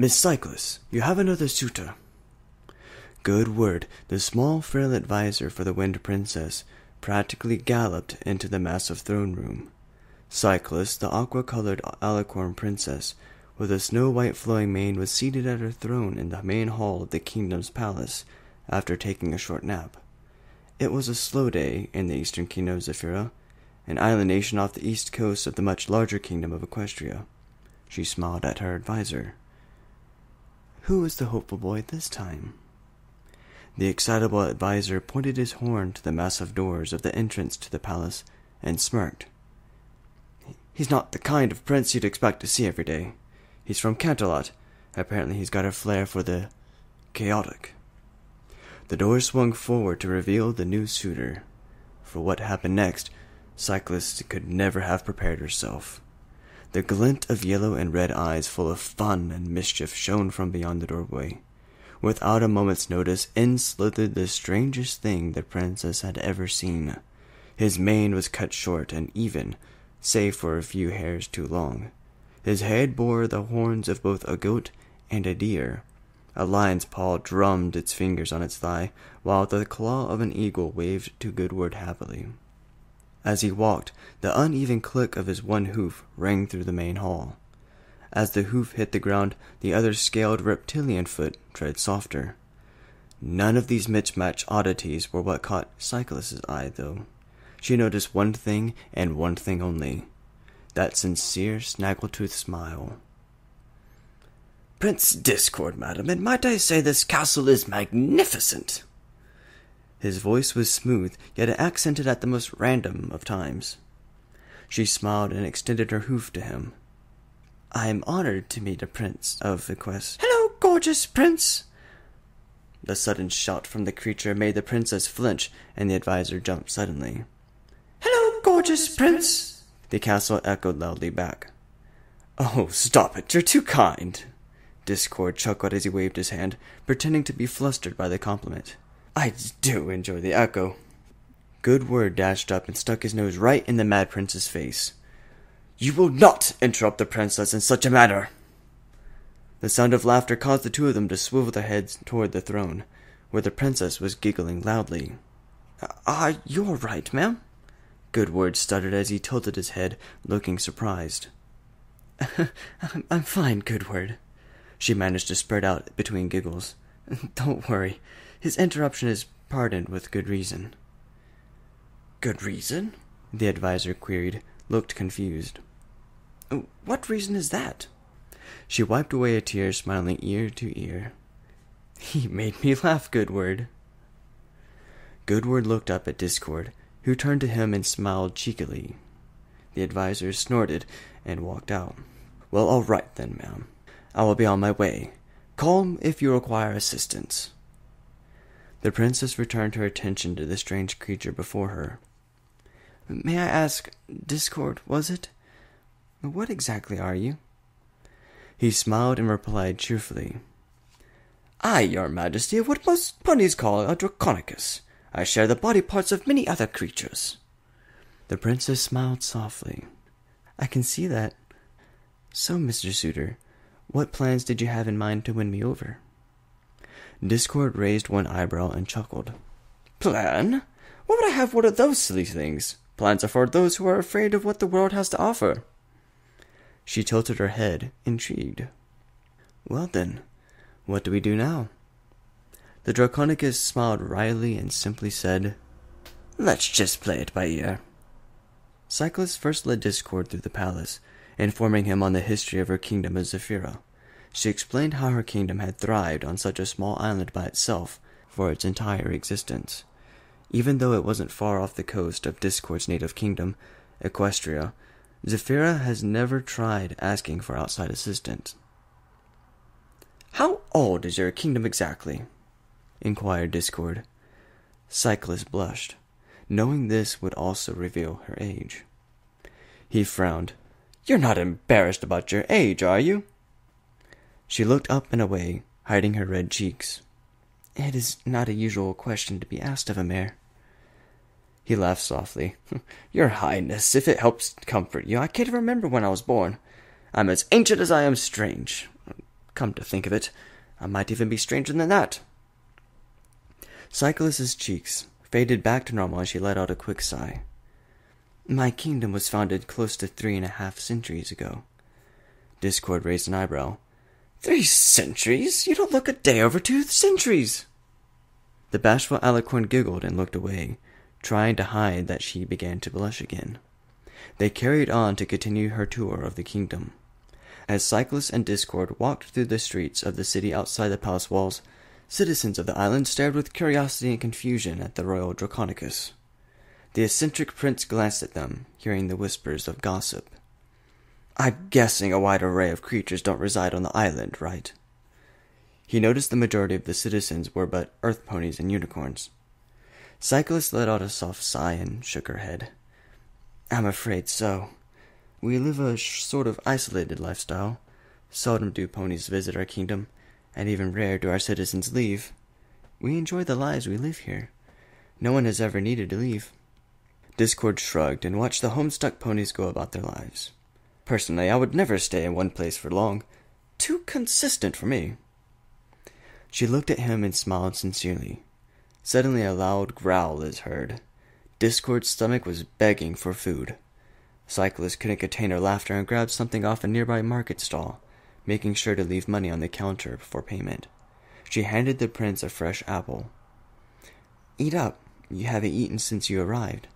Miss Cyclist, you have another suitor. Good word, the small, frail advisor for the Wind Princess practically galloped into the massive throne room. Cyclist, the aqua-colored alicorn princess, with a snow-white flowing mane, was seated at her throne in the main hall of the kingdom's palace, after taking a short nap. It was a slow day in the eastern kingdom of Zephyra, an island nation off the east coast of the much larger kingdom of Equestria. She smiled at her advisor. Who is the hopeful boy this time? The excitable advisor pointed his horn to the massive doors of the entrance to the palace and smirked. He's not the kind of prince you'd expect to see every day. He's from Canterlot. Apparently he's got a flair for the chaotic. The door swung forward to reveal the new suitor. For what happened next, Cyclist could never have prepared herself. The glint of yellow and red eyes full of fun and mischief shone from beyond the doorway. Without a moment's notice, in slithered the strangest thing the princess had ever seen. His mane was cut short and even, save for a few hairs too long. His head bore the horns of both a goat and a deer. A lion's paw drummed its fingers on its thigh, while the claw of an eagle waved to Goodward happily. As he walked, the uneven click of his one hoof rang through the main hall. As the hoof hit the ground, the other scaled reptilian foot tread softer. None of these mismatched oddities were what caught Cyclist's eye, though. She noticed one thing and one thing only, that sincere snaggletooth smile. Prince Discord, madam, and might I say this castle is magnificent? His voice was smooth, yet accented at the most random of times. She smiled and extended her hoof to him. I am honored to meet a prince of the quest. Hello, gorgeous prince! The sudden shout from the creature made the princess flinch, and the advisor jumped suddenly. Hello, gorgeous prince! The castle echoed loudly back. Oh, stop it, you're too kind! Discord chuckled as he waved his hand, pretending to be flustered by the compliment. I do enjoy the echo. Goodward dashed up and stuck his nose right in the mad prince's face. You will not interrupt the princess in such a manner! The sound of laughter caused the two of them to swivel their heads toward the throne, where the princess was giggling loudly. You're right, ma'am? Goodward stuttered as he tilted his head, looking surprised. I'm fine, Goodward. She managed to spread out between giggles. Don't worry. His interruption is pardoned with good reason. Good reason? The advisor queried, looked confused. What reason is that? She wiped away a tear, smiling ear to ear. He made me laugh, Goodward. Goodward looked up at Discord, who turned to him and smiled cheekily. The advisor snorted and walked out. Well, all right then, ma'am. I will be on my way. Call if you require assistance. The princess returned her attention to the strange creature before her. May I ask, Discord, was it? What exactly are you? He smiled and replied cheerfully. I, your majesty, what most ponies call a draconicus. I share the body parts of many other creatures. The princess smiled softly. I can see that. So, Mr. Suitor, what plans did you have in mind to win me over? Discord raised one eyebrow and chuckled. Plan? Why would I have one of those silly things? Plans are for those who are afraid of what the world has to offer. She tilted her head, intrigued. Well then, what do we do now? The Draconicus smiled wryly and simply said, Let's just play it by ear. Cyclist first led Discord through the palace, informing him on the history of her kingdom of Zephyra. She explained how her kingdom had thrived on such a small island by itself for its entire existence. Even though it wasn't far off the coast of Discord's native kingdom, Equestria, Zephyra has never tried asking for outside assistance. How old is your kingdom exactly? Inquired Discord. Cyclist blushed, knowing this would also reveal her age. He frowned. You're not embarrassed about your age, are you? She looked up and away, hiding her red cheeks. It is not a usual question to be asked of a mayor. He laughed softly. Your Highness, if it helps comfort you, I can't remember when I was born. I'm as ancient as I am strange. Come to think of it, I might even be stranger than that. Cyclist's cheeks faded back to normal as she let out a quick sigh. My kingdom was founded close to 3.5 centuries ago. Discord raised an eyebrow. 3 centuries? You don't look a day over 2 centuries. The bashful Alicorn giggled and looked away, trying to hide that she began to blush again. They carried on to continue her tour of the kingdom. As Cyclist and Discord walked through the streets of the city outside the palace walls, citizens of the island stared with curiosity and confusion at the royal Draconicus. The eccentric prince glanced at them, hearing the whispers of gossip. I'm guessing a wide array of creatures don't reside on the island, right? He noticed the majority of the citizens were but earth ponies and unicorns. Cyclist let out a soft sigh and shook her head. I'm afraid so. We live a sort of isolated lifestyle. Seldom do ponies visit our kingdom, and even rare do our citizens leave. We enjoy the lives we live here. No one has ever needed to leave. Discord shrugged and watched the homestuck ponies go about their lives. Personally, I would never stay in one place for long. Too consistent for me. She looked at him and smiled sincerely. Suddenly a loud growl is heard. Discord's stomach was begging for food. Cyclist couldn't contain her laughter and grabbed something off a nearby market stall, making sure to leave money on the counter before payment. She handed the prince a fresh apple. Eat up. You haven't eaten since you arrived.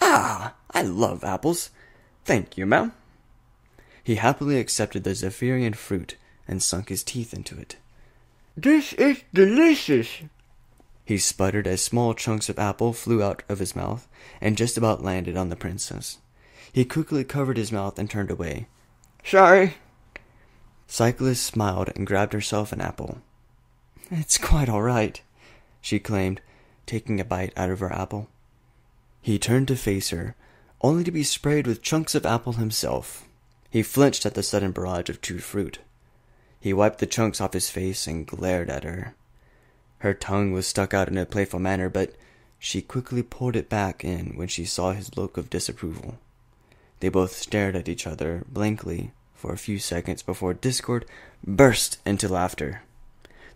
Ah, I love apples. Thank you, ma'am. He happily accepted the Zephyrian fruit and sunk his teeth into it. This is delicious, he sputtered as small chunks of apple flew out of his mouth and just about landed on the princess. He quickly covered his mouth and turned away. Sorry. Cyclist smiled and grabbed herself an apple. It's quite all right, she claimed, taking a bite out of her apple. He turned to face her, only to be sprayed with chunks of apple himself. He flinched at the sudden barrage of chewed fruit. He wiped the chunks off his face and glared at her. Her tongue was stuck out in a playful manner, but she quickly pulled it back in when she saw his look of disapproval. They both stared at each other blankly for a few seconds before Discord burst into laughter.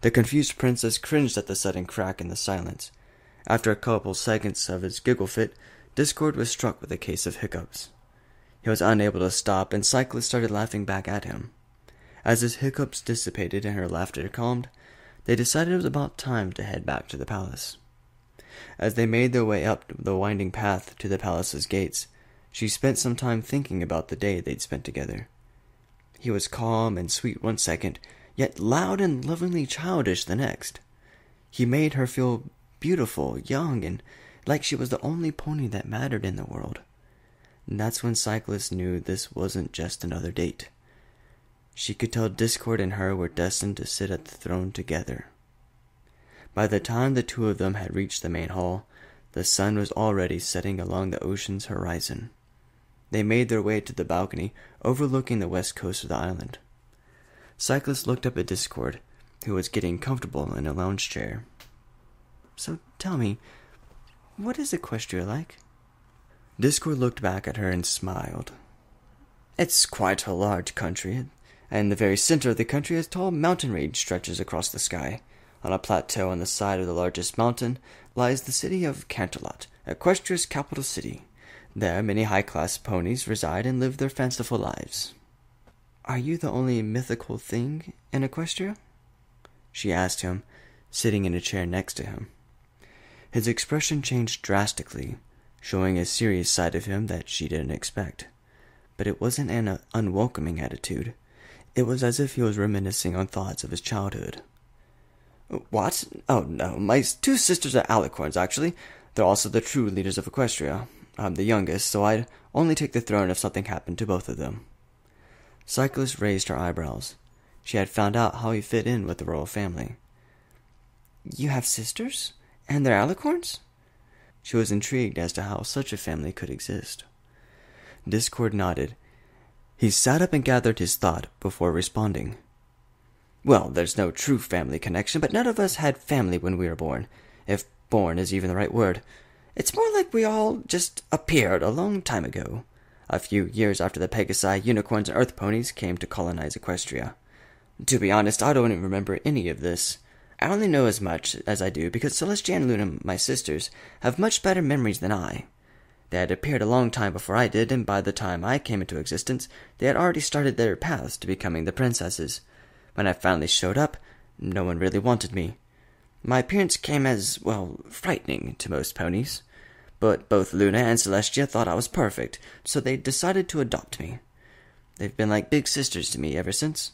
The confused princess cringed at the sudden crack in the silence. After a couple seconds of his giggle fit, Discord was struck with a case of hiccups. He was unable to stop, and Cyclist started laughing back at him. As his hiccups dissipated and her laughter calmed, they decided it was about time to head back to the palace. As they made their way up the winding path to the palace's gates, she spent some time thinking about the day they'd spent together. He was calm and sweet one second, yet loud and lovingly childish the next. He made her feel beautiful, young, and like she was the only pony that mattered in the world. And that's when Cyclist knew this wasn't just another date. She could tell Discord and her were destined to sit at the throne together. By the time the two of them had reached the main hall, the sun was already setting along the ocean's horizon. They made their way to the balcony overlooking the west coast of the island. Cyclist looked up at Discord, who was getting comfortable in a lounge chair. So tell me, what is Equestria like? Discord looked back at her and smiled. It's quite a large country, and in the very center of the country a tall mountain range stretches across the sky. On a plateau on the side of the largest mountain lies the city of Canterlot, Equestria's capital city. There many high-class ponies reside and live their fanciful lives. Are you the only mythical thing in Equestria? She asked him, sitting in a chair next to him. His expression changed drastically, showing a serious side of him that she didn't expect. But it wasn't an unwelcoming attitude. It was as if he was reminiscing on thoughts of his childhood. What? Oh, no. My 2 sisters are alicorns, actually. They're also the true leaders of Equestria. I'm the youngest, so I'd only take the throne if something happened to both of them. Cyclist raised her eyebrows. She had found out how he fit in with the royal family. You have sisters? And they're alicorns? She was intrigued as to how such a family could exist. Discord nodded. He sat up and gathered his thought before responding. Well, there's no true family connection, but none of us had family when we were born, if born is even the right word. It's more like we all just appeared a long time ago, a few years after the Pegasi, unicorns, and earth ponies came to colonize Equestria. To be honest, I don't even remember any of this. I only know as much as I do because Celestia and Luna, my sisters, have much better memories than I. They had appeared a long time before I did, and by the time I came into existence, they had already started their paths to becoming the princesses. When I finally showed up, no one really wanted me. My appearance came as, well, frightening to most ponies. But both Luna and Celestia thought I was perfect, so they decided to adopt me. They've been like big sisters to me ever since.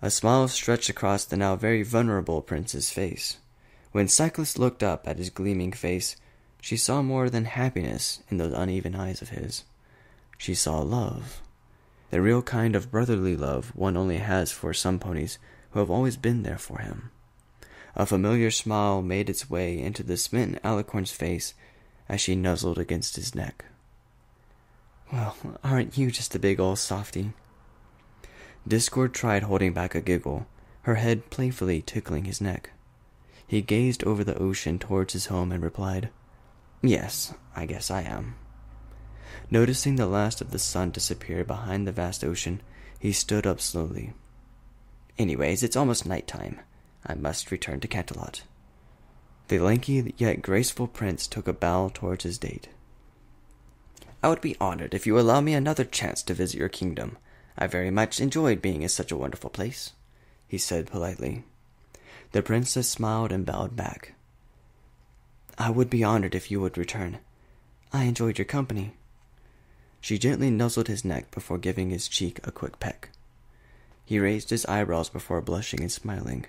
A smile stretched across the now very vulnerable prince's face. When Cyclist looked up at his gleaming face, she saw more than happiness in those uneven eyes of his. She saw love. The real kind of brotherly love one only has for some ponies who have always been there for him. A familiar smile made its way into the smitten Alicorn's face as she nuzzled against his neck. "Well, aren't you just a big old softy?" Discord tried holding back a giggle, her head playfully tickling his neck. He gazed over the ocean towards his home and replied, "Yes, I guess I am." Noticing the last of the sun disappear behind the vast ocean, he stood up slowly. "Anyways, it's almost nighttime. I must return to Canterlot." The lanky yet graceful prince took a bow towards his date. "I would be honored if you allow me another chance to visit your kingdom. I very much enjoyed being in such a wonderful place," he said politely. The princess smiled and bowed back. "I would be honored if you would return. I enjoyed your company." She gently nuzzled his neck before giving his cheek a quick peck. He raised his eyebrows before blushing and smiling.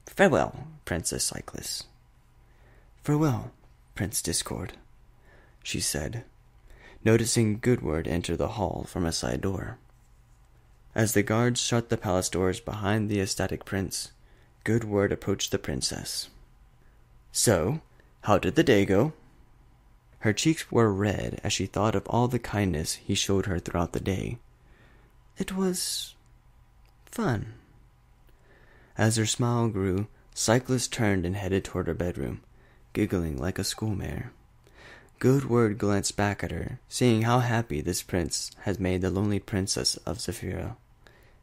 "Farewell, Princess Cyclist." "Farewell, Prince Discord," she said, noticing Goodword enter the hall from a side door. As the guards shut the palace doors behind the ecstatic prince, Goodword approached the princess. "So, how did the day go?" Her cheeks were red as she thought of all the kindness he showed her throughout the day. "It was fun." As her smile grew, Cyclist turned and headed toward her bedroom, giggling like a schoolmare. Goodword glanced back at her, seeing how happy this prince had made the lonely princess of Zephyra.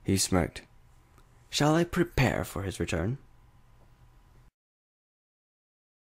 He smirked. "Shall I prepare for his return?"